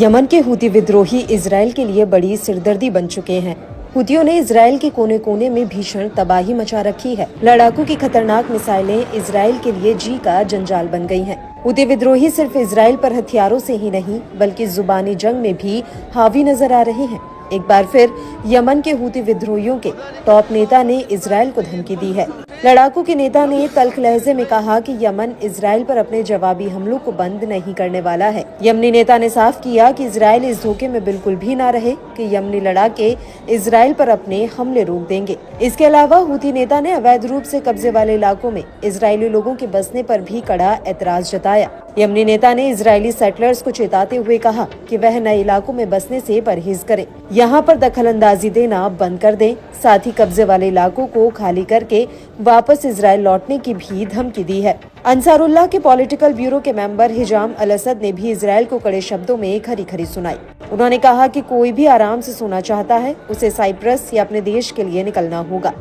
Yemen के Houthi विद्रोही Israel के लिए बड़ी सिरदर्दी बन चुके हैं। हूतियों ने इजराइल के कोने कोने में भीषण तबाही मचा रखी है। लड़ाकू की खतरनाक मिसाइलें इजराइल के लिए जी का जंजाल बन गई हैं। हूती विद्रोही सिर्फ इजराइल पर हथियारों से ही नहीं बल्कि जुबानी जंग में भी हावी नजर आ रहे हैं। एक बार फिर यमन के हूती विद्रोहियों के टॉप नेता ने इजराइल को धमकी दी है। लड़ाकू के नेता ने तल्ख लहजे में कहा कि यमन इजराइल पर अपने जवाबी हमलों को बंद नहीं करने वाला है। यमनी नेता ने साफ किया कि इजराइल इस धोखे में बिल्कुल भी ना रहे कि यमनी लड़ाके इजराइल पर अपने हमले रोक देंगे। इसके अलावा हूती नेता ने अवैध रूप से कब्जे वाले इलाकों में इजरायली लोगों के बसने पर भी कड़ा एतराज जताया। यमनी नेता ने इजरायली सेटलर्स को चेताते हुए कहा कि वह नए इलाकों में बसने से परहेज करें, यहाँ पर दखलंदाजी देना बंद कर दें। साथ ही कब्जे वाले इलाकों को खाली करके वापस इजराइल लौटने की भी धमकी दी है। अंसारुल्लाह के पॉलिटिकल ब्यूरो के मेंबर हिजाम अल असद ने भी इजराइल को कड़े शब्दों में खरी खरी सुनाई। उन्होंने कहा कि कोई भी आराम से सोना चाहता है उसे साइप्रस या अपने देश के लिए निकलना होगा।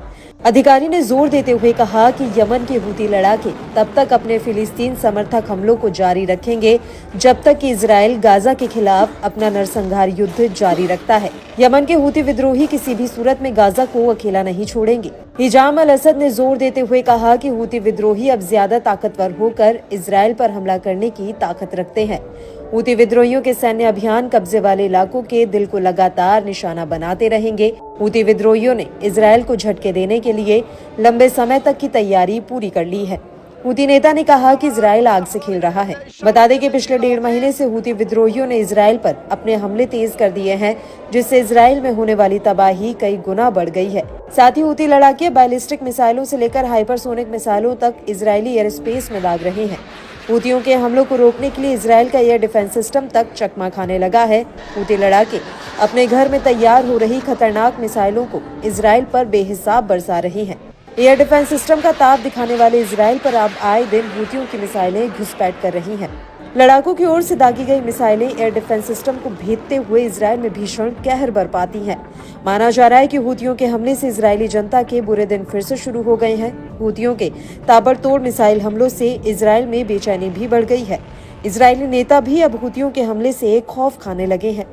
अधिकारी ने जोर देते हुए कहा कि यमन के हूती लड़ाके तब तक अपने फिलिस्तीन समर्थक हमलों को जारी रखेंगे जब तक कि इजराइल गाजा के खिलाफ अपना नरसंहार युद्ध जारी रखता है। यमन के हूती विद्रोही किसी भी सूरत में गाजा को अकेला नहीं छोड़ेंगे। हिजाम अल असद ने जोर देते हुए कहा कि हूती विद्रोही अब ज्यादा ताकतवर होकर इजराइल पर हमला करने की ताकत रखते हैं। हूती विद्रोहियों के सैन्य अभियान कब्जे वाले इलाकों के दिल को लगातार निशाना बनाते रहेंगे। हूती विद्रोहियों ने इजराइल को झटके देने के लिए लंबे समय तक की तैयारी पूरी कर ली है। हूती नेता ने कहा कि इजराइल आग से खेल रहा है। बता दें कि पिछले 1.5 महीने से हूती विद्रोहियों ने इजराइल पर अपने हमले तेज कर दिए हैं, जिससे इजराइल में होने वाली तबाही कई गुना बढ़ गई है। साथ ही हूती लड़ाके बैलिस्टिक मिसाइलों से लेकर हाइपरसोनिक मिसाइलों तक इजरायली एयर स्पेस में दाग रहे हैं। हूतियों के हमलों को रोकने के लिए इजराइल का एयर डिफेंस सिस्टम तक चकमा खाने लगा है। हूती लड़ाके अपने घर में तैयार हो रही खतरनाक मिसाइलों को इजराइल पर बेहिसाब बरसा रहे हैं। एयर डिफेंस सिस्टम का ताप दिखाने वाले इजराइल पर अब आए दिन हूतियों की मिसाइलें घुसपैठ कर रही हैं। लड़ाकों की ओर से दागी गई मिसाइलें एयर डिफेंस सिस्टम को भेदते हुए इजराइल में भीषण कहर बरपाती हैं। माना जा रहा है कि हूतियों के हमले से इजरायली जनता के बुरे दिन फिर से शुरू हो गए हैं। हूतियों के ताबड़तोड़ मिसाइल हमलों से इजराइल में बेचैनी भी बढ़ गई है। इजरायली नेता भी अब हूतियों के हमले से खौफ खाने लगे हैं।